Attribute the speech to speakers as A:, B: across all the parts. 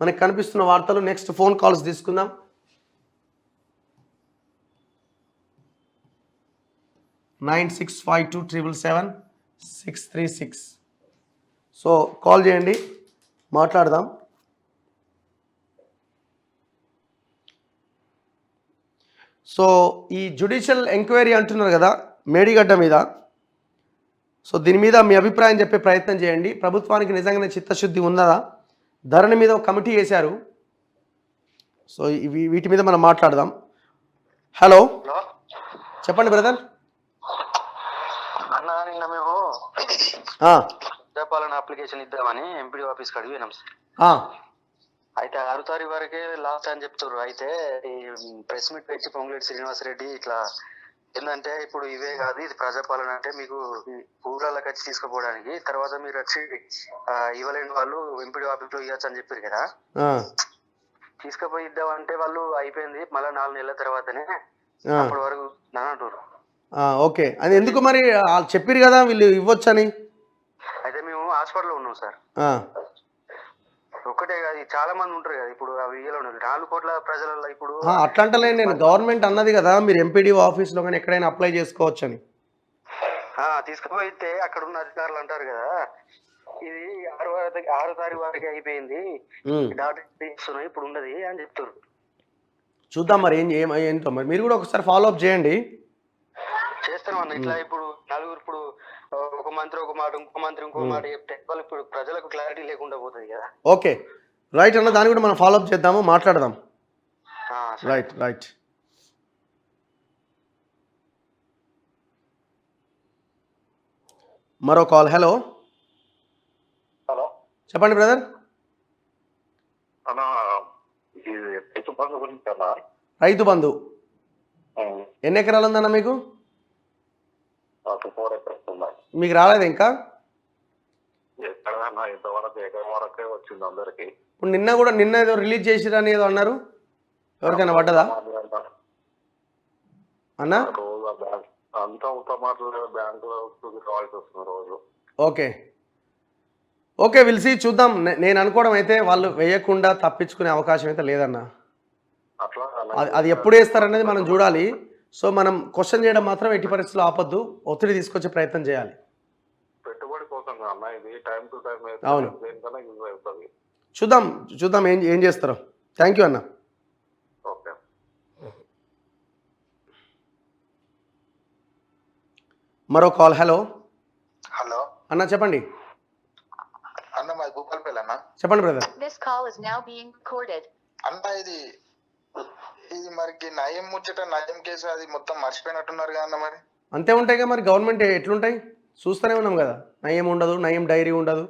A: మనకు కనిపిస్తున్న వార్తలు. నెక్స్ట్ ఫోన్ కాల్స్ తీసుకుందాం. నైన్ 652777636. సో కాల్ చేయండి, మాట్లాడదాం. సో ఈ జ్యుడిషియల్ ఎంక్వైరీ అంటున్నారు కదా మేడిగడ్డ మీద. సో దీని మీద మీ అభిప్రాయం చెప్పే ప్రయత్నం చేయండి. ప్రభుత్వానికి నిజంగానే చిత్తశుద్ధి ఉన్నదా? ధరణి మీద ఒక కమిటీ వేశారు. సో వీటి మీద మనం మాట్లాడదాం. హలో, చెప్పండి బ్రదర్.
B: అన్న నిన్న మేము ప్రజాపాలన అప్లికేషన్ ఇద్దామని ఎంపీడీ ఆఫీస్ కి అడిగినాం సార్. అయితే 6 తారీఖు వరకే లాస్ట్ అని చెప్తారు. అయితే ఈ ప్రెస్ మీట్ పెట్టి పొంగులేటి శ్రీనివాసరెడ్డి ఇట్లా ఏంటంటే ఇప్పుడు ఇవే కాదు, ఇది ప్రజాపాలన అంటే మీకు ఊళ్ళకి వచ్చి తీసుకుపోవడానికి, తర్వాత మీరు వచ్చి ఇవ్వలేని వాళ్ళు ఎంపీడీ ఆఫీస్ లో ఇవ్వచ్చు అని చెప్పారు కదా. తీసుకుపోయి ఇద్దామంటే వాళ్ళు అయిపోయింది మళ్ళీ 4 నెలల తర్వాతనే, అప్పటి వరకు అంటారు.
A: ఓకే, అది ఎందుకు మరి వాళ్ళు చెప్పారు కదా వీళ్ళు ఇవ్వచ్చని.
B: అయితే మేము హాస్పిటల్లో ఉన్నాం సార్. ఒక్కటే కాదు, చాలా మంది ఉంటారు కదా ఇప్పుడు. అవి 4 కోట్ల ప్రజలలో ఇప్పుడు
A: అట్లంటలే నేను. గవర్నమెంట్ అన్నది కదా మీరు ఎంపీడీ ఆఫీస్లో కానీ ఎక్కడైనా అప్లై చేసుకోవచ్చు అని.
B: తీసుకుపోయితే అక్కడ ఉన్న అధికారులు అంటారు కదా, ఇది 6 తారీఖు వరకు అయిపోయింది, డాక్టర్ ఇప్పుడు ఉన్నది అని చెప్తారు.
A: చూద్దాం మరి ఏంటో మరి. మీరు కూడా ఒకసారి ఫాలో అప్ చేయండి.
B: చేస్తాం అన్న. ఇట్లా ఇప్పుడు నలుగురు, ఇప్పుడు ఒక మంత్రి ఒక మాట, ఇంకో మంత్రి ఇంకో మాట చెప్తే వాళ్ళు ఇప్పుడు ప్రజలకు క్లారిటీ లేకుండా పోతుంది కదా.
A: ఓకే రైట్ అన్న, దాన్ని కూడా మనం ఫాలో అప్ చేద్దాము, మాట్లాడదాం. రైట్. మరో కాల్. హలో, చెప్పండి బ్రదర్. రైతు బంధు ఎన్ని ఎకరాలు ఉందన్న మీకు? మీకు రాలేదు ఇంకా? ఇప్పుడు నిన్న ఏదో రిలీజ్ చేసిరని ఏదో అన్నారు, ఎవరికైనా పడ్డదా అన్న? ఓకే విల్సి చూద్దాం. నేను అనుకోవడం అయితే వాళ్ళు వేయకుండా తప్పించుకునే అవకాశం అయితే లేదన్న. అది ఎప్పుడు వేస్తారనేది మనం చూడాలి. సో మనం క్వశ్చన్ చేయడం మాత్రం ఎట్టి పరిస్థితుల్లో ఆపొద్దు, ఒత్తిడి తీసుకొచ్చే ప్రయత్నం చేయాలి. అవును, చూద్దాం ఏం చేస్తారో. థ్యాంక్ యూ అన్న. మరో కాల్. హలో అన్న, చెప్పండి. చెప్పండి బ్రదర్.
C: అన్న ఇది మరికి నయం ముచ్చట, నయం కేసు అది మొత్తం మర్చిపోయినట్టున్నారు కదా మరి.
A: అంతే ఉంటాయి కదా మరి. గవర్నమెంట్ ఎట్లుంటాయి చూస్తూనే ఉన్నాం కదా. నయం ఉండదు, నయం డైరీ ఉండదు,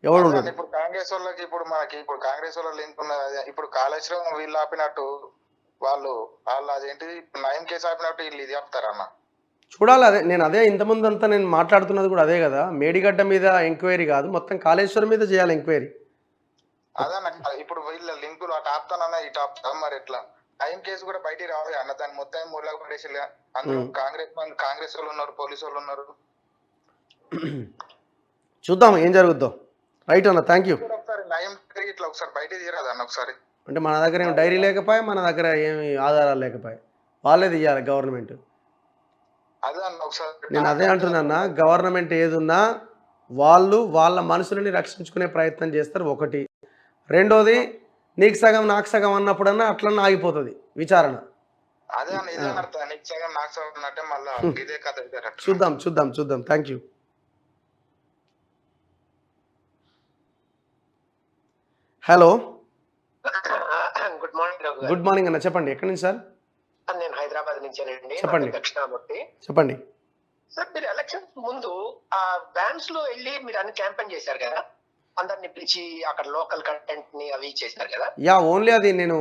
A: ఎవరు ఉండదు.
C: ఇప్పుడు కాంగ్రెస్ వాళ్ళకి, ఇప్పుడు మనకి ఇప్పుడు కాంగ్రెస్ వాళ్ళ లింక్ ఉన్నది. ఇప్పుడు కాళేశ్వరం వీళ్ళు ఆపినట్టు వాళ్ళు అదేంటి నయం కేసు ఆపినట్టు వీళ్ళు ఇది ఆపుతారన్న.
A: చూడాలి. అదే ఇంతకుముందు అంతా నేను మాట్లాడుతున్నది కూడా అదే కదా. మేడిగడ్డ మీద ఎంక్వైరీ కాదు, మొత్తం కాళేశ్వరం మీద చేయాలి ఎంక్వైరీ.
C: అదన్న ఇప్పుడు వీళ్ళ లింకులు అటు ఆపుతానన్నా ఇటు ఆపుతా, మరి ఎట్లా? టైం కేసు కూడా బయటికి రావాలి అన్న. దాన్ని మొత్తం మూలగా పడేసి అందరూ కాంగ్రెస్ వాళ్ళు ఉన్నారు, పోలీసు వాళ్ళు ఉన్నారు.
A: చూద్దాం ఏం జరుగుద్దో. రైట్ అన్న, థ్యాంక్ యూ.
C: ఒకసారి నయం ఇట్లా ఒకసారి బయటికి తీయరాదు అన్న ఒకసారి.
A: అంటే మన దగ్గర ఏమి డైరీ లేకపోయా, మన దగ్గర ఏమి ఆధారాలు లేకపోయా, వాళ్ళే తీయాలి గవర్నమెంట్.
C: అదే అన్న ఒకసారి
A: నేను అదే అంటున్నా, గవర్నమెంట్ ఏదున్నా వాళ్ళు వాళ్ళ మనుషులని రక్షించుకునే ప్రయత్నం చేస్తారు ఒకటి. రెండోది నీకు సగం నాకు సగం అన్నప్పుడన్నా అట్లన్నా ఆగిపోతుంది విచారణ. చూద్దాం. Thank you. Hello, good morning అన్న, చెప్పండి. ఎక్కడి నుంచి సార్?
D: నేను హైదరాబాద్ నుంచి.
A: చెప్పండి.
D: దక్షిణామూర్తి.
A: చెప్పండి
D: సార్, మీరు ఎలక్షన్ ముందు ఆ వ్యాన్స్ లో వెళ్ళి మీరు అన్ని క్యాంపెయిన్ చేశారు కదా, అందరిని పిలిచి అక్కడ లోకల్ కంటెంట్ ని అవి చేశారు కదా.
A: ఓన్లీ అది నేను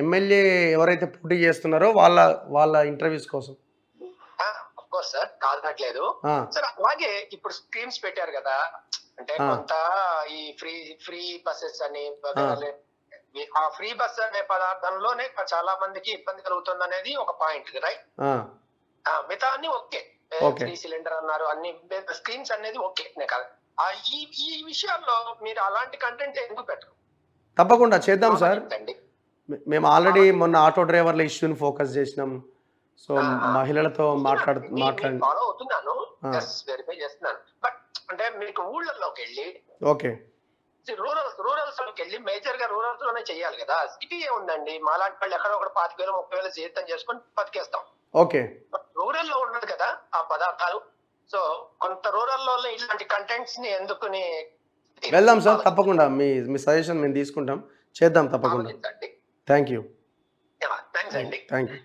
A: ఎమ్మెల్యే ఎవరైతే పోటీ చేస్తున్నారో వాళ్ళ ఇంటర్వ్యూస్ కోసం.
D: అఫ్కోర్స్ సార్, కాదనట్లేదు సార్. అలాగే ఇప్పుడు స్కీమ్స్ పెట్టారు కదా, అంటే కొంత ఈ ఫ్రీ బస్సెస్ అని, ఆ ఫ్రీ బస్ అనే పదార్థంలోనే చాలా మందికి ఇబ్బంది కలుగుతుంది అనేది ఒక పాయింట్, రైట్? మిగతా అన్ని ఓకే, ఫ్రీ సిలిండర్ అన్నారు, అన్ని స్కీమ్స్ అనేది ఓకే కాదు. ఈ విషయాల్లో మీరు అలాంటి కంటెంట్ ఎందుకు పెట్టరు?
A: తప్పకుండా చేద్దాం సార్.
D: చెప్తండి.
A: మేము ఆల్రెడీ మొన్న ఆటో డ్రైవర్ల ఇష్యూని ఫోకస్ చేసినాం. సో మహిళలతో మాట్లాడి
D: ఫాలో అవుతున్నాను, వెరిఫై చేస్తున్నాను. బట్ అంటే మీకు ఊళ్ళలోకి వెళ్ళి
A: ఓకే
D: రూరల్స్ లోకి వెళ్ళి మేజర్ గా రూరల్స్ లోనే చెయ్యాలి కదా. సిటీ ఏముందండి, మాలాంటి వాళ్ళు ఎక్కడో ఒకటి 25,000 30,000 జీతం చేసుకొని బతికేస్తాం.
A: ఓకే
D: రూరల్ లో ఉండదు కదా ఆ పదార్థాలు. సో కొంత రూరల్ లో ఇలాంటి కంటెంట్స్ ని ఎందుకుని
A: వెళ్దాం సార్, తప్పకుండా మీ సజెషన్ మేము తీసుకుంటాం, చేద్దాం తప్పకుండా. Thank you.
D: థ్యాంక్స్ అండి.
A: Thank you.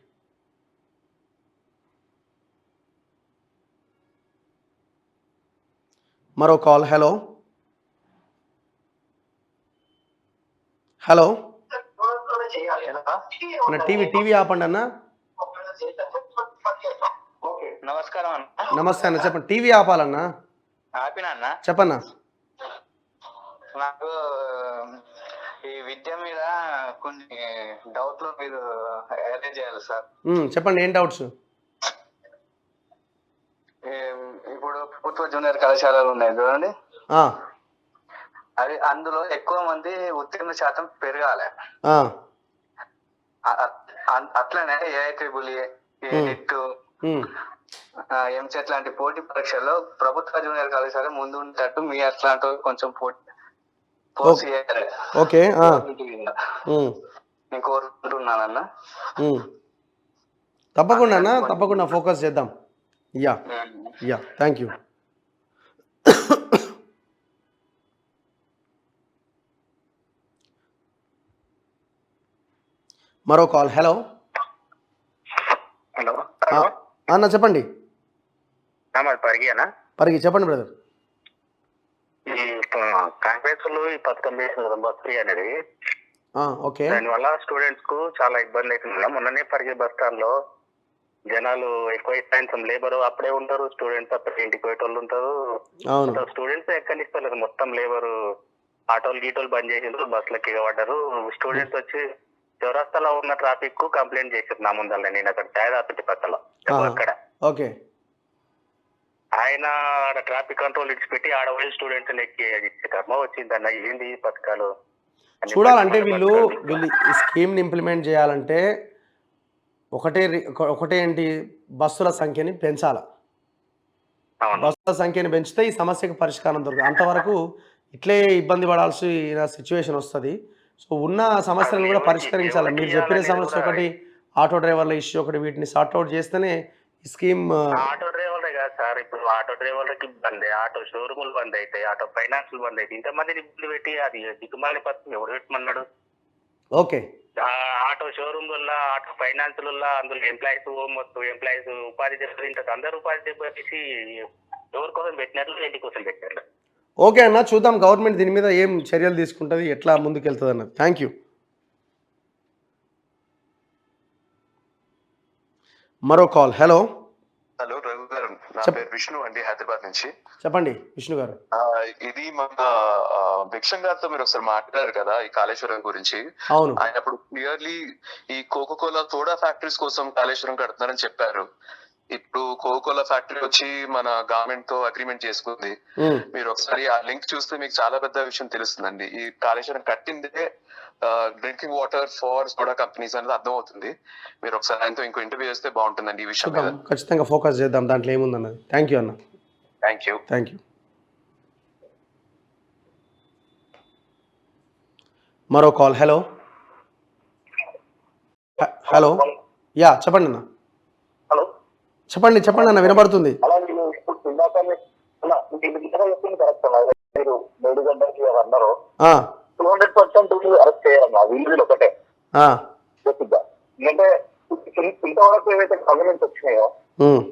A: మరో కాల్. హలో హలో అన్న, టీవీ ఆపండి అన్న.
B: నమస్కారం అన్న.
A: నమస్తే అన్న, చెప్పండి. టీవీ ఆపాలన్నా.
B: ఆపినా అన్న.
A: చెప్పన్నా.
B: నాకు ఈ విద్య మీద కొన్ని డౌట్లు మీరు అరేంజ్ చేయాలి సార్.
A: చెప్పండి, ఏం డౌట్స్?
B: ఇప్పుడు ప్రభుత్వ జూనియర్ కళాశాలలు ఉన్నాయి చూడండి, అది అందులో ఎక్కువ మంది ఉత్తీర్ణ శాతం పెరగాలి. అట్లనే ఏఐట్రిబుల్ఈ, నెట్, ఎంసెట్ లాంటి పోటీ పరీక్షల్లో ప్రభుత్వ జూనియర్ కళాశాల ముందు ఉండేటట్టు మీ అట్లాంటి కొంచెం పోస్ట్ చేయాలి.
A: ఓకే,
B: నేను కోరుకుంటున్నానన్న.
A: తప్పకుండా అన్న, తప్పకుండా ఫోకస్ చేద్దాం. Yeah thank you. మరో కాల్. హలో
B: హలో
A: అన్న, చెప్పండి.
B: పరిగేనా?
A: పరిగి చెప్పండి బ్రదర్.
B: కాంగ్రెస్ లో ఈ పథకం చేసిన కదా బస్ ఫ్రీ అనేది,
A: ఓకే,
B: దానివల్ల స్టూడెంట్స్ కు చాలా ఇబ్బంది అవుతుంది. మొన్ననే పరిగి బస్ స్టాండ్ లో జనాలు ఎక్కువ సాయంత్రం లేబర్ అప్పుడే ఉంటారు, స్టూడెంట్స్ అప్పుడే ఇంటికి పోయేటోళ్ళు ఉంటారు. స్టూడెంట్స్ ఎక్కడిస్తలేరు, మొత్తం లేబర్ ఆటోలు గీటోలు బంద్ చేసిండ్రు, బస్సులకి ఎగబడ్డారు. స్టూడెంట్స్ వచ్చి చౌరస్తాలో ఉన్న ట్రాఫిక్ కు కంప్లైంట్ చేశారు నా ముందర. నేను అక్కడ ఛాయదాపతి పక్కల అక్కడ
A: ఓకే,
B: ఆయన ట్రాఫిక్ కంట్రోల్ ఇచ్చిపెట్టి ఆడ పోయి స్టూడెంట్స్ ఎక్కి కర్మ వచ్చిందన్న. ఏంది ఈ పథకాలు
A: చూడాలంటే వీళ్ళు ఈ స్కీమ్ ని ఇంప్లిమెంట్ చేయాలంటే ఒకటే ఏంటి, బస్సుల సంఖ్యని పెంచాల. బస్సుల సంఖ్యని పెంచితే ఈ సమస్యకు పరిష్కారం దొరుకుతుంది. అంతవరకు ఇట్లే ఇబ్బంది పడాల్సిన సిచ్యువేషన్ వస్తుంది. సో ఉన్న సమస్యలను కూడా పరిష్కరించాలి. మీరు చెప్పిన సమస్య ఒకటి, ఆటో డ్రైవర్ల ఇష్యూ ఒకటి, వీటిని సార్ట్అవుట్ చేస్తేనే ఈ స్కీమ్.
B: ఆటో డ్రైవర్లే కాదు సార్, ఇప్పుడు ఆటో డ్రైవర్లకి బంద్, ఆటో షోరూములు బంద్ అవుతాయి, ఆటో ఫైనాన్స్ బంద్ అవుతాయి. ఇంతమందిని ఇబ్బంది పెట్టి అది దిక్కుమాలి పథకం ఎవరు పెట్టమన్నాడు?
A: ఓకే,
B: ఆటో షోరూమ్ల, ఆటో ఫైనాన్స్ అందులో ఎంప్లాయీస్ మొత్తం ఎంప్లాయీస్ ఉపాధి దెబ్బతింటారు. అందరూ ఉపాధి దెబ్బతీసి ఎవరి కోసం పెట్టినట్లు ఇంటి కోసం పెట్టారు.
A: ఓకే అన్న, చూద్దాం గవర్నమెంట్ దీని మీద ఏం చర్యలు తీసుకుంటుంది, ఎట్లా ముందుకెళ్తుంది అన్నది. Thank you. మరో కాల్. హలో
E: హలో రఘు గారు, నా పేరు విష్ణు అండి, హైదరాబాద్ నుంచి.
A: చెప్పండి విష్ణు గారు.
E: ఇది మన భిక్షం గారితో మీరు ఒకసారి మాట్లాడారు కదా ఈ కాళేశ్వరం గురించి.
A: అవును,
E: ఆయన అప్పుడు క్లియర్లీ ఈ కోకోకోలా సోడా ఫ్యాక్టరీస్ కోసం కాళేశ్వరం కడుతున్నారని చెప్పారు. ఇప్పుడు కోకోకోలా ఫ్యాక్టరీ వచ్చి మన గవర్నమెంట్ తో అగ్రిమెంట్ చేసుకుంది. మీరు ఒకసారి ఆ లింక్ చూస్తే మీకు చాలా పెద్ద విషయం తెలుస్తుందండి. ఈ కాళేశ్వరం కట్టిందే drinking water for soda companies అనేది అర్థం అవుతుంది. మీరు ఒకసారి ఆయనతో ఇంకో ఇంటర్వ్యూ చేస్తే బాగుంటుందండి ఈ విషయం మీద.
A: ఖచ్చితంగా ఫోకస్ చేద్దాం, దాంట్లో ఏముందన్నది. థ్యాంక్ యూ అన్న.
E: Thank you.
A: Thank you. మరో కాల్. హలో హలో యా చెప్పండి అన్న.
F: హలో
A: చెప్పండి అన్న, వినపడుతుంది.
F: అలా నేను ఇప్పుడు కరెక్ట్ మీరు మేడిగడ్డకి అన్నారు 200% అరెస్ట్ చేయాలన్నా వీళ్ళు ఒకటే బేసిక్గా. ఎందుకంటే ఇంతవరకు ఏవైతే గవర్నమెంట్స్ వచ్చినాయో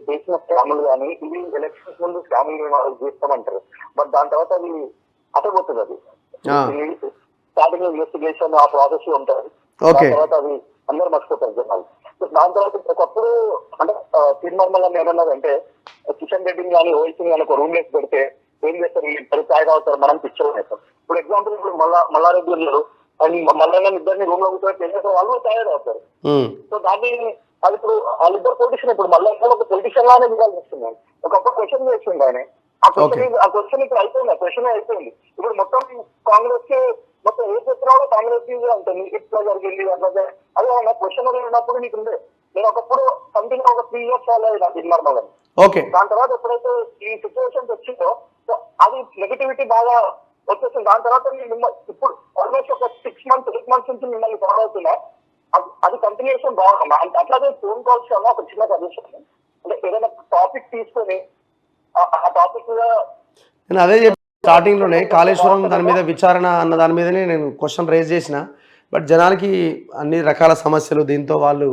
F: చేసిన స్కాములు కానీ ఇవి ఎలక్షన్స్ ముందు స్కాములు చేస్తామంటారు, బట్ దాని తర్వాత అది అటపోతుంది. అది స్టార్టింగ్ ఇన్వెస్టిగేషన్ ఆ ప్రాసెస్ ఉంటుంది, దాని తర్వాత అది అందరు మర్చిపోతారు జనాలు. దాని తర్వాత ఒకప్పుడు అంటే తీర్మానం ఏమన్నదంటే కిషన్ రెడ్డిని కానీ ఓవైసీని కానీ ఒక రూమ్ వేసి పెడితే ఏం చేస్తారు, వీళ్ళు తాగా అవుతారు, మనం పిక్చర్ వేస్తాం. ఇప్పుడు ఎగ్జాంపుల్ ఇప్పుడు మల్లారెడ్డి ఉన్నారు అండ్ మల్లన్న ఇద్దరిని రూమ్ లో కూర్చోబెట్టి ఏం చేస్తారు, వాళ్ళు తయారవుతారు. సో దాన్ని అది ఇప్పుడు వాళ్ళిద్దరు పొలిటీషియన్, ఇప్పుడు మల్లన్న ఒక పొలిటీషియన్ లానే చూడాల్సి వస్తుంది. ఒకప్పుడు క్వశ్చన్ చేస్తుంది ఆయన ఆ క్వశ్చన్ ఇప్పుడు అయిపోయింది, ఆ క్వశ్చన్ అయిపోయింది. ఇప్పుడు మొత్తం కాంగ్రెస్ కి మొత్తం ఏ చిత్రాలు కాంగ్రెస్ ఉంటుంది, ఇట్లా జరిగింది అట్లా. అదే నా క్వశ్చన్ ఉన్నప్పుడు నీకు ఉండే. నేను ఒకప్పుడు సంథింగ్ ఒక 3 years ఫాలో అయ్యి నాకు నిర్మల్.
A: ఓకే,
F: దాని తర్వాత ఎప్పుడైతే ఈ సిచ్యువేషన్స్ వచ్చిందో అది నెగిటివిటీ బాగా వచ్చేసింది. దాని తర్వాత ఇప్పుడు ఆల్మోస్ట్ ఒక 6 months 8 months నుంచి మిమ్మల్ని ఫాలో అవుతున్నా. అది కంటిన్యూషన్ బాగుంది. అట్లాగే ఫోన్ కాల్స్ కన్నా ఒక చిన్న సజెషన్, అంటే ఏదైనా టాపిక్ తీసుకొని ఆ టాపిక్ మీద
A: నేను అదే చెప్పి స్టార్టింగ్లోనే కాళేశ్వరం దాని మీద విచారణ అన్న దాని మీదనే నేను క్వశ్చన్ రేజ్ చేసిన. బట్ జనాలకి అన్ని రకాల సమస్యలు, దీంతో వాళ్ళు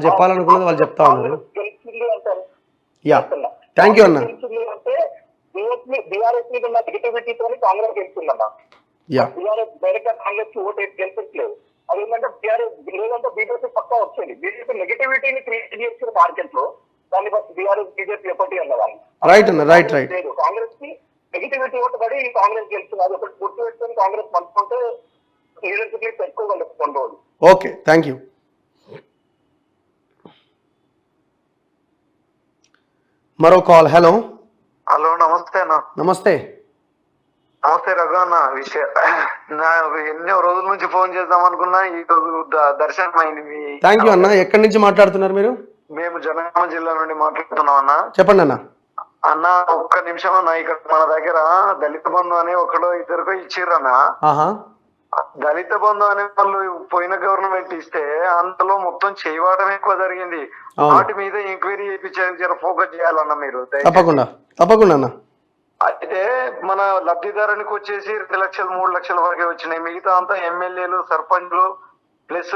A: చెప్పాలనుకున్నది వాళ్ళు చెప్తా ఉన్నారు. యా, థ్యాంక్ యూ అన్న.
F: అంటే బీఆర్ఎస్ మీద ఉన్న నెగిటివిటీతో కాంగ్రెస్ గెలుస్తుందన్న.
A: యా,
F: బీఆర్ఎస్ డైరెక్ట్ గా కాంగ్రెస్ కి ఓటు గెలిపించలేదు. అదేంటంటే బీఆర్ఎస్ లేదంటే బీజేపీ పక్కా వచ్చేది. బీజేపీ నెగిటివిటీని క్రియేట్ చేసిన మార్కెట్ లో దాన్ని బట్టి బీఆర్ఎస్ బీజేపీ ఒకటి అన్నదాన్ని.
A: రైట్ అన్న, రైట్.
F: లేదు, కాంగ్రెస్ కి నెగిటివిటీ ఓటు పడి కాంగ్రెస్ గెలుస్తుంది. అది ఒకటి గుర్తు పెట్టుకొని కాంగ్రెస్ పంచుకుంటే లీడర్షిప్ పెట్టుకోగలరు కొన్ని రోజులు.
A: Okay, thank you. మరో కాల్. హలో.
C: హలో, నమస్తే అన్న.
A: నమస్తే.
C: నమస్తే రఘు అన్న. ఎన్నో రోజుల నుంచి ఫోన్ చేద్దాం అనుకున్నా, ఈ రోజు దర్శనం అయింది.
A: థ్యాంక్ యూ అన్న. ఎక్కడి నుంచి మాట్లాడుతున్నారు మీరు?
C: మేము జనగామ జిల్లా నుండి మాట్లాడుతున్నాం అన్న.
A: చెప్పండి అన్న.
C: అన్న ఒక్క నిమిషం అన్న, ఇక్కడ మన దగ్గర దళిత బంధు అని ఒకడో ఇద్దరికో ఇచ్చిర్రన్న. దళిత బంధు అనే వాళ్ళు పోయిన గవర్నమెంట్ ఇస్తే అందులో మొత్తం చేయవాడడం ఎక్కువ జరిగింది. వాటి మీద ఎంక్వైరీ చేయించే ఫోకస్ చేయాలన్న మీరు.
A: తప్పకుండా తప్పకుండా అన్న.
C: అయితే మన లబ్ధిదారునికి వచ్చేసి 2 లక్షలు 3 లక్షల వరకే వచ్చినాయి. మిగతా అంతా ఎమ్మెల్యేలు, సర్పంచ్లు ప్లస్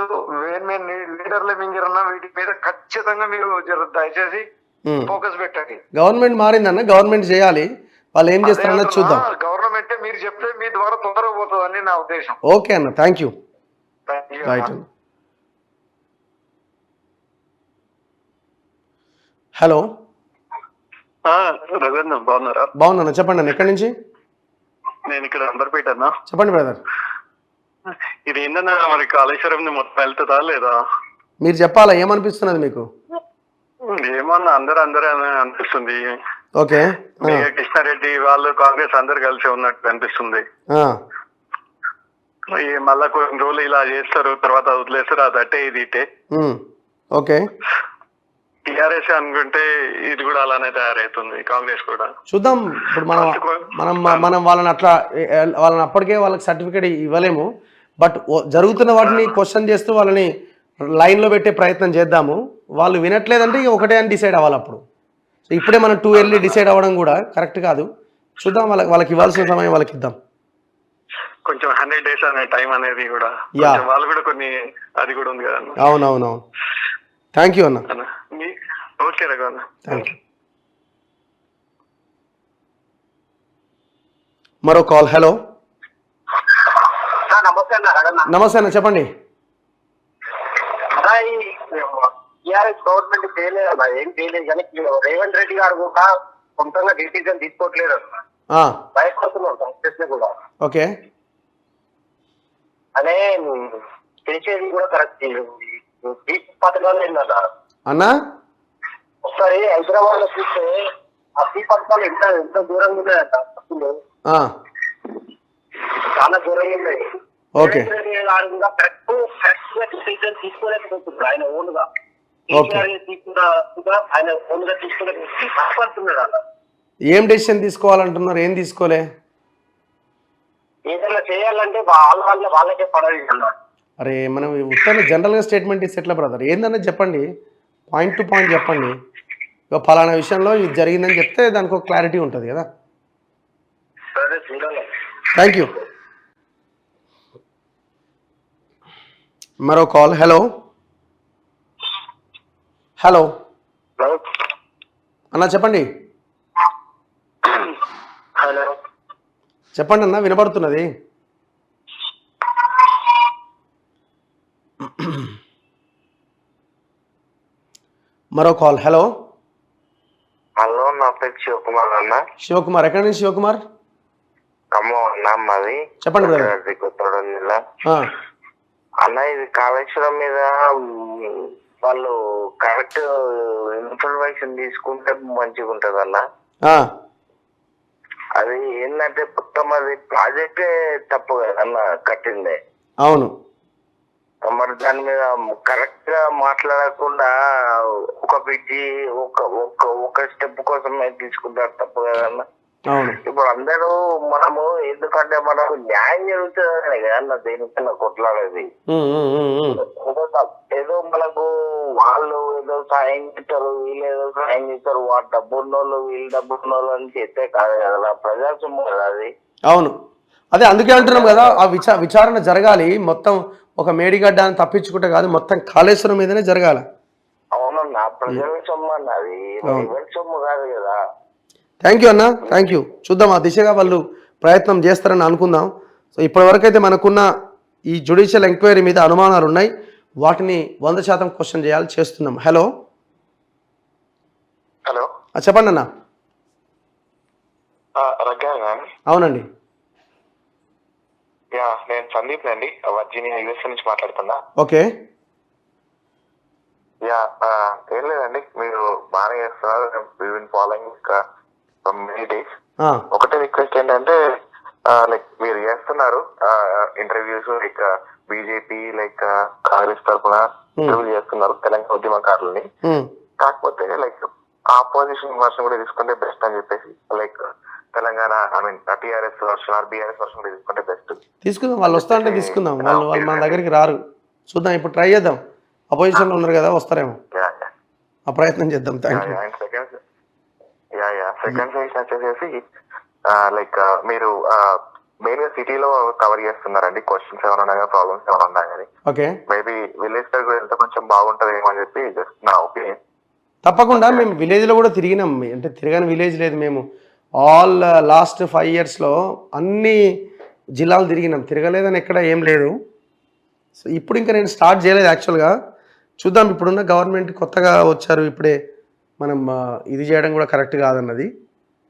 C: మెయిన్ లీడర్ల మింగిరన్న. వీటి మీద ఖచ్చితంగా మీరు దయచేసి ఫోకస్ పెట్టండి.
A: గవర్నమెంట్ మారిందన్న, గవర్నమెంట్ చేయాలి. వాళ్ళు ఏం చేస్తారన్నది చూద్దాం.
C: గవర్నమెంట్ మీరు చెప్తే మీ ద్వారా తొందరగా పోతుందని నా ఉద్దేశం.
A: ఓకే అన్న, థ్యాంక్ యూ. రైట్. హలో.
G: రఘువన్న బాగున్నారా?
A: బాగున్నా, చెప్పండి అన్న. ఎక్కడి నుంచి?
G: నేను ఇక్కడ అంబర్పేట అన్న.
A: చెప్పండి బ్రదర్.
G: ఇది ఏందన్నా, మరి కాళేశ్వరం మొత్తం వెళ్తుందా లేదా?
A: మీరు చెప్పాలా, ఏమనిపిస్తున్నది మీకు?
G: ఏమన్నా అందరూ అనిపిస్తుంది.
A: ఓకే.
G: కృష్ణారెడ్డి వాళ్ళు కాంగ్రెస్ అందరు కలిసి ఉన్నట్టు అనిపిస్తుంది. మళ్ళా కొన్ని రోజులు ఇలా చేస్తారు, తర్వాత వదిలేస్తారు. అది అట్టే ఇది ఇట్టే.
A: ఓకే.
G: టిఆర్ఎస్ అనుకుంటే ఇది కూడా అలానే తయారవుతుంది, కాంగ్రెస్ కూడా.
A: చూద్దాం. ఇప్పుడు మనం వాళ్ళని అప్పటికే వాళ్ళకి సర్టిఫికేట్ ఇవ్వలేము. బట్ జరుగుతున్న వాటిని క్వశ్చన్ చేస్తూ వాళ్ళని లైన్లో పెట్టే ప్రయత్నం చేద్దాము. వాళ్ళు వినట్లేదంటే ఇక ఒకటే అని డిసైడ్ అవ్వాలి. అప్పుడు సో ఇప్పుడే మనం 2 early డిసైడ్ అవ్వడం కూడా కరెక్ట్ కాదు. చూద్దాం, వాళ్ళకి ఇవ్వాల్సిన సమయం వాళ్ళకి ఇద్దాం.
G: కొంచెం 100 days అనే టైం అనేది కూడా వాళ్ళు కూడా కొన్ని అది కూడా ఉంది కదా.
A: అవునవునవును. థ్యాంక్ యూ అన్న.
G: ఓకే రఘు అన్న,
A: థ్యాంక్ యూ. మరో కాల్. హలో. నమస్తే అన్న, చెప్పండి.
F: టీఆర్ఎస్ గవర్నమెంట్ చేయలేదు, ఏం చేయలేదు. కానీ రేవంత్ రెడ్డి గారు కూడా సొంతంగా డిసిజన్ తీసుకోవట్లేదు, భయపడుతున్నాం కాంగ్రెస్ కూడా.
A: ఓకే.
F: అనే చేసేది కూడా కరెక్ట్. ఈ పథకాలు ఏంటన్నా
A: అన్నా,
F: ఒకసారి హైదరాబాద్ లో చూస్తే ఆ ఈ పథకాలు ఎంత దూరంగా ఉన్నాయంట. చాలా దూరంగా ఉన్నాయి.
A: ఓకే.
F: కరెక్ట్ గా డిసిజన్ తీసుకోలేకపోతున్నారు ఆయన ఓన్ గా. ఆయన ఓన్ గా తీసుకోలేకపోతున్నాడు.
A: ఏం డెసిషన్ తీసుకోవాలంటున్నారు? ఏం తీసుకోలే?
F: ఏదైనా చేయాలంటే వాళ్ళకే పడదు.
A: అరే, మనం ఉత్తర జనరల్గా స్టేట్మెంట్ ఇస్తే ఎట్లా బ్రదర్? ఏందన్నది చెప్పండి, పాయింట్ టు పాయింట్ చెప్పండి. ఇక ఫలానా విషయంలో ఇది జరిగిందని చెప్తే దానికి ఒక క్లారిటీ ఉంటుంది కదా. Thank you. మరో కాల్. హలో. హలో అన్న, చెప్పండి.
F: హలో,
A: చెప్పండి అన్న, వినపడుతున్నది. మరో కాల్. హలో.
F: హలో, నా పేరు శివకుమార్ అన్న.
A: శివకుమార్, ఎక్కడి నుంచి శివకుమార్?
F: ఖమ్మం అన్న మాది.
A: చెప్పండి బ్రదర్.
F: కొత్తగూడెం జిల్లా అన్న. ఇది కాళేశ్వరం మీద వాళ్ళు కరెక్ట్ ఇన్ఫర్మేషన్ తీసుకుంటే మంచిగా ఉంటది అన్న. అది ఏంటంటే మొత్తం అది ప్రాజెక్టే తప్పు కదన్న కట్టిందే.
A: అవును.
F: మరి దాని మీద కరెక్ట్ గా మాట్లాడకుండా ఒక బ్రిడ్జి ఒక స్టెప్ కోసం తీసుకుంటారు, తప్పు కదన్న.
A: అవును.
F: ఇప్పుడు అందరూ మనము ఎందుకంటే మనకు న్యాయం జరుగుతుంది కదన్న దేనికన్నా కొట్లాడేది. ఏదో మనకు వాళ్ళు ఏదో సాయం చేస్తారు, వీళ్ళు ఏదో సాయం చేస్తారు, వాళ్ళ డబ్బు ఉన్నోళ్ళు వీళ్ళు డబ్బు ఉన్నోళ్ళు అని చెప్తే కాదు కదా, ప్రజాస్వామ్యం కదా అది.
A: అవును, అదే అందుకే అంటున్నాం కదా, ఆ విచారణ జరగాలి. మొత్తం ఒక మేడిగడ్డని తప్పించుకుంటే కాదు, మొత్తం కాళేశ్వరం మీదనే జరగాల.
F: అవునన్నా, ప్రజల సొమ్ము అన్న అది, ఎవరి సొమ్ము కాదు కదా.
A: థ్యాంక్ యూ అన్న, థ్యాంక్ యూ. చూద్దాం ఆ దిశగా వాళ్ళు ప్రయత్నం చేస్తారని అనుకుందాం. సో ఇప్పటివరకు అయితే మనకున్న ఈ జ్యుడిషియల్ ఎంక్వైరీ మీద అనుమానాలు ఉన్నాయి, వాటిని 100% క్వశ్చన్ చేస్తున్నాం. హలో
G: హలో,
A: చెప్పండి అన్న. అవునండి.
G: నేను సందీప్ అండి, వర్జీనియా యుఎస్ నుంచి మాట్లాడుతున్నా.
A: ఓకే.
G: ఏం లేదండి, మీరు బాగానే చేస్తున్నారు, ఫాలోయింగ్ మెనీ డేస్. ఒకటే రిక్వెస్ట్ ఏంటంటే, లైక్ మీరు చేస్తున్నారు interviews, like BJP like Congress తరఫున ఇంటర్వ్యూ చేస్తున్నారు తెలంగాణ ఉద్యమకారులని. కాకపోతే లైక్ ఆపోజిషన్ వర్షన్ కూడా తీసుకుంటే బెస్ట్ అని చెప్పేసి, like Telangana TRS version or BRS version కూడా తీసుకుంటే బెస్ట్.
A: తీసుకుందాం, వాళ్ళు వస్తా అంటే తీసుకుందాం. వాళ్ళు మన దగ్గరికి రారు, చూద్దాం. ఇప్పుడు ట్రై చేద్దాం, అపోజిషన్లో ఉన్నారు కదా, వస్తారేమో, ఆ ప్రయత్నం చేద్దాం. Thank you.
G: సెకండ్ సజెషన్ వచ్చేసి, లైక్ మీరు మెయిన్ గా సిటీలో కవర్ చేస్తున్నారండి, క్వశ్చన్స్ ఏమైనా ఉన్నాయా, ప్రాబ్లమ్స్ ఏమైనా ఉన్నాయా అని.
A: ఓకే.
G: మేబీ విలేజ్ దగ్గర వెళ్తే కొంచెం బాగుంటది ఏమో అని చెప్పి జస్ట్ నా ఒపీనియన్.
A: తప్పకుండా మేము విలేజ్లో కూడా తిరిగినాం, అంటే తిరగని విలేజ్ లేదు. మేము ఆల్ లాస్ట్ 5 yearsలో అన్ని జిల్లాలు తిరిగినాం, తిరగలేదని ఎక్కడ ఏం లేదు. సో ఇప్పుడు ఇంకా నేను స్టార్ట్ చేయలేదు యాక్చువల్గా, చూద్దాం. ఇప్పుడున్న గవర్నమెంట్ కొత్తగా వచ్చారు, ఇప్పుడే మనం ఇది చేయడం కూడా కరెక్ట్ కాదన్నది.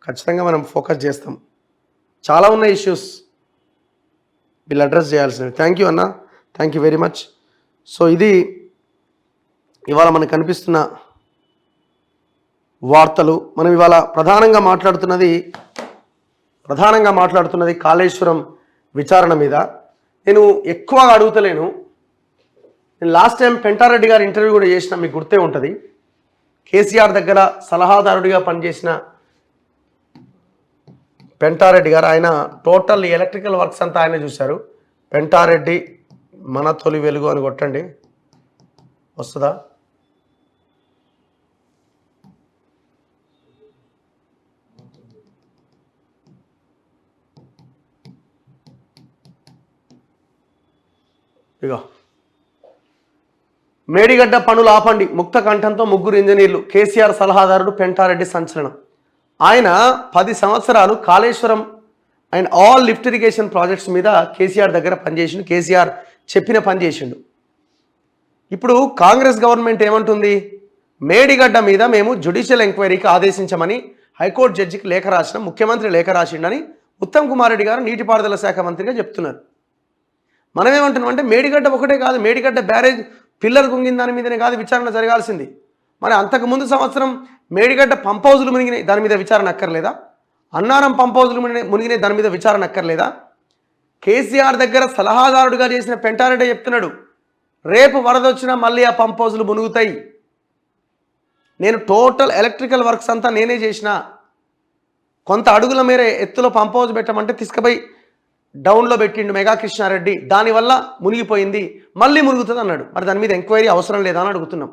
A: ఖచ్చితంగా మనం ఫోకస్ చేస్తాం, చాలా ఉన్న ఇష్యూస్ వీళ్ళు అడ్రస్ చేయాల్సినవి. థ్యాంక్ యూ అన్న, thank you very much. So ఇది ఇవాళ మనకు కనిపిస్తున్న వార్తలు. మనం ఇవాళ ప్రధానంగా మాట్లాడుతున్నది కాళేశ్వరం విచారణ మీద. నేను ఎక్కువగా అడుగుతలేను. నేను లాస్ట్ టైం పెంటారెడ్డి గారి ఇంటర్వ్యూ కూడా చేసిన, మీకు గుర్తే ఉంటుంది. కేసీఆర్ దగ్గర సలహాదారుడిగా పనిచేసిన పెంటారెడ్డి గారు, ఆయన టోటల్ ఎలక్ట్రికల్ వర్క్స్ అంతా ఆయన చూశారు. పెంటారెడ్డి మన తొలి వెలుగు అని కొట్టండి, వస్తుందా? ఇగో, మేడిగడ్డ పనులు ఆపండి, ముక్త కంఠంతో 3 ఇంజనీర్లు, కేసీఆర్ సలహాదారుడు పెంటారెడ్డి సంచలనం. ఆయన 10 సంవత్సరాలు Kaleshwaram and all lift irrigation projects మీద కేసీఆర్ దగ్గర పనిచేసిండు, కేసీఆర్ చెప్పిన పని చేసిండు. ఇప్పుడు కాంగ్రెస్ గవర్నమెంట్ ఏమంటుంది, మేడిగడ్డ మీద మేము జ్యుడిషియల్ ఎంక్వైరీకి ఆదేశించమని హైకోర్టు జడ్జికి లేఖ రాసిన, ముఖ్యమంత్రి లేఖ రాసిండని ఉత్తమ్ కుమార్ రెడ్డి గారు నీటిపారుదల శాఖ మంత్రిగా చెప్తున్నారు. మనం ఏమంటున్నాం అంటే, మేడిగడ్డ ఒకటే కాదు, మేడిగడ్డ బ్యారేజ్ పిల్లర్ గుంగిన దాని మీదనే కాదు విచారణ జరగాల్సింది. మరి అంతకుముందు సంవత్సరం మేడిగడ్డ పంప్ హౌజులు మునిగినాయి, దాని మీద విచారణ అక్కర్లేదా? అన్నారం పంప్ హౌజులు మునిగినాయి, దాని మీద విచారణ అక్కర్లేదా? కేసీఆర్ దగ్గర సలహాదారుడిగా చేసిన పెంటారెడ్డి చెప్తున్నాడు, రేపు వరద వచ్చినా మళ్ళీ ఆ పంప్ హౌజులు మునుగుతాయి, నేను టోటల్ ఎలక్ట్రికల్ వర్క్స్ అంతా నేనే చేసిన, కొంత అడుగుల మేర ఎత్తులో పంప్ హౌజ్ పెట్టమంటే తీసుకుపోయి డౌన్లో పెట్టిండు మెగా కృష్ణారెడ్డి, దానివల్ల మునిగిపోయింది, మళ్ళీ మునుగుతుంది అన్నాడు. మరి దాని మీద ఎంక్వైరీ అవసరం లేదా అని అడుగుతున్నాం,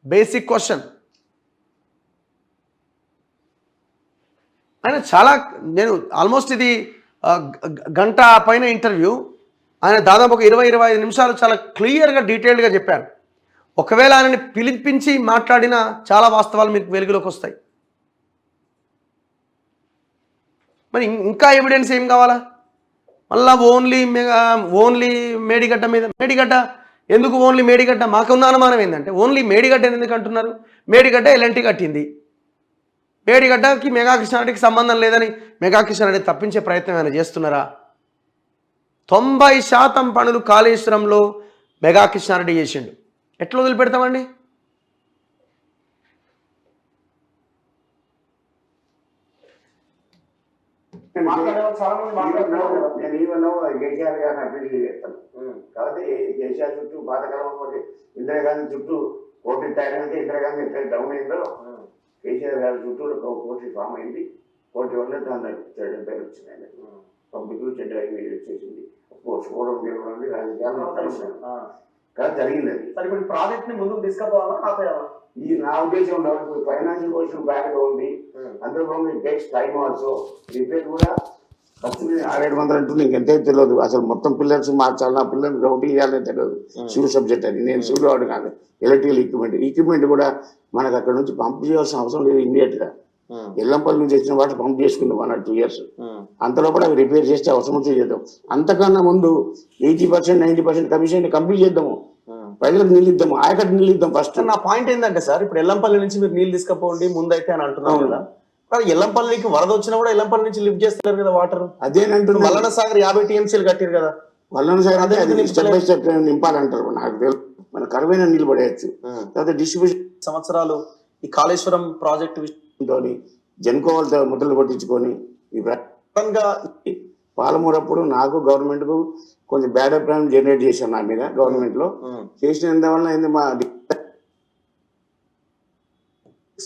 A: బేసిక్ క్వశ్చన్. ఆయన చాలా, నేను ఆల్మోస్ట్ ఇది గంట పైన ఇంటర్వ్యూ, ఆయన దాదాపు ఒక 20-25 నిమిషాలు చాలా క్లియర్గా డీటెయిల్డ్గా చెప్పారు. ఒకవేళ ఆయనని పిలిపించి మాట్లాడిన చాలా వాస్తవాలు మీకు వెలుగులోకి వస్తాయి. మరి ఇంకా ఎవిడెన్స్ ఏం కావాలా? మళ్ళా ఓన్లీ మేడిగడ్డ మీద, మేడిగడ్డ ఎందుకు ఓన్లీ మేడిగడ్డ? మాకున్న అనుమానం ఏంటంటే, ఓన్లీ మేడిగడ్డ ఎందుకు అంటున్నారు? మేడిగడ్డ ఎల్ఎన్టీ కట్టింది, మేడిగడ్డకి మెగా కృష్ణారెడ్డికి సంబంధం లేదని మెగా కృష్ణారెడ్డి తప్పించే ప్రయత్నం ఏమైనా చేస్తున్నారా? 90% పనులు కాళేశ్వరంలో మెగా కృష్ణారెడ్డి చేసిండు, ఎట్లా వదిలిపెడతామండి?
H: చాలా మంది నేను ఈవెన్ కేసీఆర్ గారిని అప్రిషియేట్ చేస్తాను. కాబట్టి కేసీఆర్ చుట్టూ పాతకాలం ఇందిరాగాంధీ చుట్టూ కోటి టైంకి ఇందిరాగాంధీ ఎక్కడ డౌన్ అయిందో కేసీఆర్ గారి చుట్టూ ఒక కోటి ఫామ్ అయింది. కోటి వల్ల దాని చెడ్డ పేరు వచ్చింది. పబ్లిక్ చెడ్డ వచ్చేసింది. చూడడం గెలవడం రాజకీయాలు కానీ జరిగింది అది.
A: సరే ఇప్పుడు ప్రాజెక్ట్ ని ముందుకు తీసుకుపోవాలా ఆపేయాలా?
H: ఈ నా ఉద్దేశం ఉండదు. ఫైనాన్షియల్ పొజిషన్ బ్యాడ్గా ఉంది. అందులో టేక్స్ టైం ఆల్సో. రిపేర్ కూడా ఖర్చు 600 అంటుంది. ఇంకెంతే తెలియదు. అసలు మొత్తం పిల్లర్స్ మార్చాలి. నా పిల్లర్స్ ఒకటి ఇవ్వాలని తెలియదు. సివిల్ సబ్జెక్ట్ అది. నేను సివిల్ వాడు కాదు. ఎలక్ట్రికల్ ఎక్విప్మెంట్ కూడా మనకు అక్కడ నుంచి పంప్ చేయాల్సిన అవసరం లేదు. ఇమీడియట్ గా ఎల్లంపల్లి నుంచి వచ్చిన వాటి పంప్ చేసుకుందాం 1 or 2 years. అంతలోపల అవి రిపేర్ చేస్తే అవసరం వచ్చి చేద్దాం. అంతకన్నా ముందు 80% 90% కమిషన్ కంప్లీట్ చేద్దాము. ప్రజలకు నీళ్ళు ఇద్దాము. ఆయకట్టు నీళ్ళు ఇద్దాం ఫస్ట్.
A: నా పాయింట్ ఏంటంటే సార్, ఇప్పుడు ఎల్లంపల్లి నుంచి మీరు నీళ్ళు తీసుకుపోండి ముందైతే అని అంటున్నాను కదా. కానీ ఎల్లంపల్లికి వరద వచ్చినా కూడా ఎల్లంపల్లి నుంచి లిఫ్ట్ చేస్తారు కదా వాటర్.
H: అదేనంటున్నారు.
A: మల్లన సాగర్ 50 TMCలు కట్టారు కదా.
H: వల్లన సాగర్ అదే స్టెప్ బై స్టెప్ నింపాలంటారు. నాకు తెలుసు. మన కరువైన నీళ్ళు పడేయచ్చు. తర్వాత డిస్ట్రిబ్యూషన్
A: సంవత్సరాలు ఈ కాళేశ్వరం ప్రాజెక్టు
H: తోని జన్కోవాలతో ముద్రలు కొట్టించుకొని ఈ ప్రకారంగా పాలమూరప్పుడు నాకు గవర్నమెంట్ కు కొంచెం బ్యాడ్ అభిప్రాయం జనరేట్ చేశాను నా మీద. గవర్నమెంట్ లో చేసినందువల్ల ఏంది మా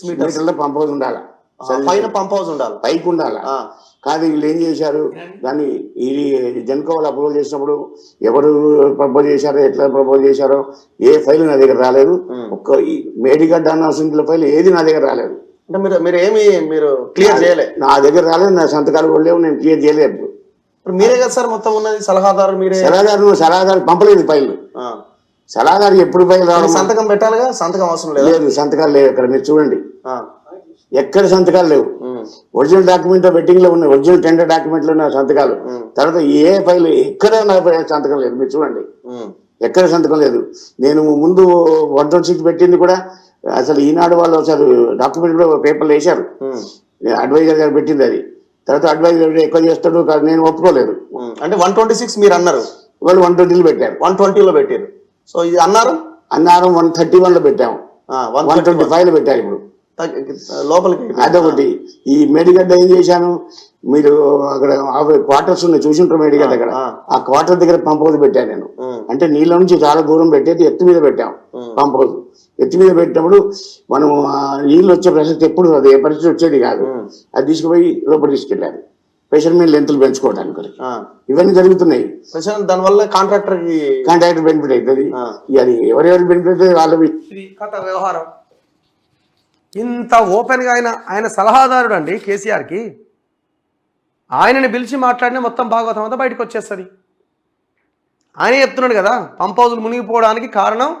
H: మీటర్లో పంప్ హౌస్ ఉండాలి.
A: పైన పంప్ హౌస్ ఉండాలి.
H: పైకి ఉండాలి. కాదు వీళ్ళు ఏం చేశారు, దాన్ని ఇది జన్కోవాల్ అప్రూవల్ చేసినప్పుడు ఎవరు ప్రపోజ్ చేశారో ఎట్లా ప్రపోజ్ చేశారో ఏ ఫైల్ నా దగ్గర రాలేదు. ఒక్క మేడిగడ్డ అన్న ఫైల్ ఏది నా దగ్గర రాలేదు.
A: అంటే మీరు క్లియర్ చేయలేదు.
H: నా దగ్గర రాలేదు. నా సంతకాలు కూడా లేవు. నేను క్లియర్ చేయలేదు.
A: మీరే కదా సార్ మొత్తం ఉన్నది సలహాదారు. మీరే
H: సలహాదారు పంపలేదు ఫైల్. సలహాదారు ఎప్పుడు ఫైల్ రావడం.
A: సంతకం పెట్టాలిగా. సంతకం అవసరం
H: లేదు. సంతకాలు లేవు ఇక్కడ. మీరు చూడండి ఎక్కడ సంతకాలు లేవు. ఒరిజినల్ డాక్యుమెంట్ వెట్టింగ్ లో ఉన్నాయి. ఒరిజినల్ టెండర్ డాక్యుమెంట్ లో ఉన్న సంతకాలు. తర్వాత ఏ ఫైల్ ఎక్కడ నా సంతకం లేదు. మీరు చూడండి ఎక్కడ సంతకం లేదు. నేను ముందు 126 పెట్టింది కూడా అసలు ఈనాడు వాళ్ళు అసలు డాక్యుమెంట్ కూడా పేపర్లు వేశారు. అడ్వైజర్ గారు పెట్టింది అది. తర్వాత అడ్వైజర్ ఎక్కువ చేస్తాడు నేను ఒప్పుకోలేదు.
A: అంటే 126 మీరు అన్నారు.
H: వాళ్ళు 120లో పెట్టారు.
A: 120లో పెట్టారు. సో ఇది అన్నారు
H: 131లో పెట్టాము. 125లో పెట్టారు ఇప్పుడు
A: లోపలికి.
H: అదొకటి. ఈ మేడిగడ్డ ఏం చేశాను, మీరు అక్కడ క్వార్టర్స్ ఉన్నాయి చూసింటారు మేడిగడ్డ. అక్కడ ఆ క్వార్టర్ దగ్గర పంప్ హౌస్ పెట్టాను నేను. అంటే నీళ్ళ నుంచి చాలా దూరం పెట్టేది ఎత్తు మీద పెట్టాం పంప్ హౌస్. ఎత్తు మీద పెట్టినప్పుడు మనం నీళ్ళు వచ్చే ప్రసక్తి ఎప్పుడు అది ఏ పరిస్థితి వచ్చేది కాదు. అది తీసుకుపోయి లోపల తీసుకెళ్ళారు ప్రెషర్ మీద లెంతులు పెంచుకోవడానికి. ఇవన్నీ జరుగుతున్నాయి.
A: దానివల్ల కాంట్రాక్టర్
H: బెనిఫిట్ అవుతుంది. అది ఎవరెవరికి బెనిఫిట్ అవుతుంది వాళ్ళ
A: కథ వ్యవహారం. ఇంత ఓపెన్గా ఆయన సలహాదారుడు అండి కేసీఆర్కి. ఆయనని పిలిచి మాట్లాడినా మొత్తం భాగవతం అంతా బయటకు వచ్చేస్తుంది. ఆయనే చెప్తున్నాడు కదా పంప్ హౌజులు మునిగిపోవడానికి కారణం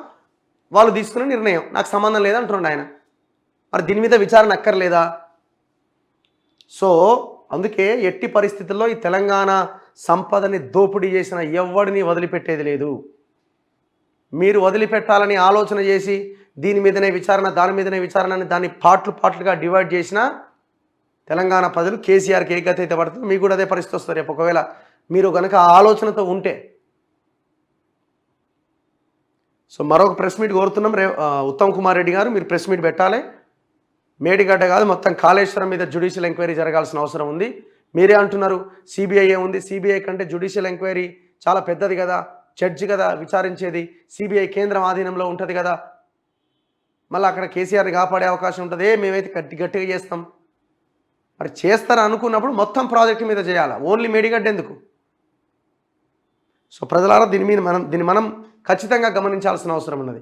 A: వాళ్ళు తీసుకునే నిర్ణయం, నాకు సంబంధం లేదంటున్నాడు ఆయన. మరి దీని మీద విచారణ అక్కర్లేదా? సో అందుకే ఎట్టి పరిస్థితుల్లో ఈ తెలంగాణ సంపదని దోపిడీ చేసిన ఎవడిని వదిలిపెట్టేది లేదు. మీరు వదిలిపెట్టాలని ఆలోచన చేసి దీని మీదనే విచారణ దాని మీదనే విచారణ అని దాన్ని పార్ట్లుగా డివైడ్ చేసిన తెలంగాణ ప్రజలు కేసీఆర్కి ఏ గతి అయితే పడుతుందో మీకు కూడా అదే పరిస్థితి వస్తుంది రేపు ఒకవేళ మీరు కనుక ఆ ఆలోచనతో ఉంటే. సో మరొక ప్రెస్ మీట్ కోరుతున్నాం. ఉత్తమ్ కుమార్ రెడ్డి గారు మీరు ప్రెస్ మీట్ పెట్టాలి. మేడిగడ్డ కాదు మొత్తం కాళేశ్వరం మీద జ్యుడిషియల్ ఎంక్వైరీ జరగాల్సిన అవసరం ఉంది. మీరే అంటున్నారు సిబిఐ ఉంది. సిబిఐ కంటే జ్యుడిషియల్ ఎంక్వైరీ చాలా పెద్దది కదా, జడ్జి కదా విచారించేది, సిబిఐ కేంద్రం ఆధీనంలో ఉంటుంది కదా, మళ్ళీ అక్కడ కేసీఆర్ని కాపాడే అవకాశం ఉంటుంది. మేమైతే గట్టిగా చేస్తాం. మరి చేస్తారు అనుకున్నప్పుడు మొత్తం ప్రాజెక్టు మీద చేయాలా, ఓన్లీ మేడిగడ్డ ఎందుకు? సో ప్రజలారా దీన్ని మనం ఖచ్చితంగా గమనించాల్సిన అవసరం ఉన్నది.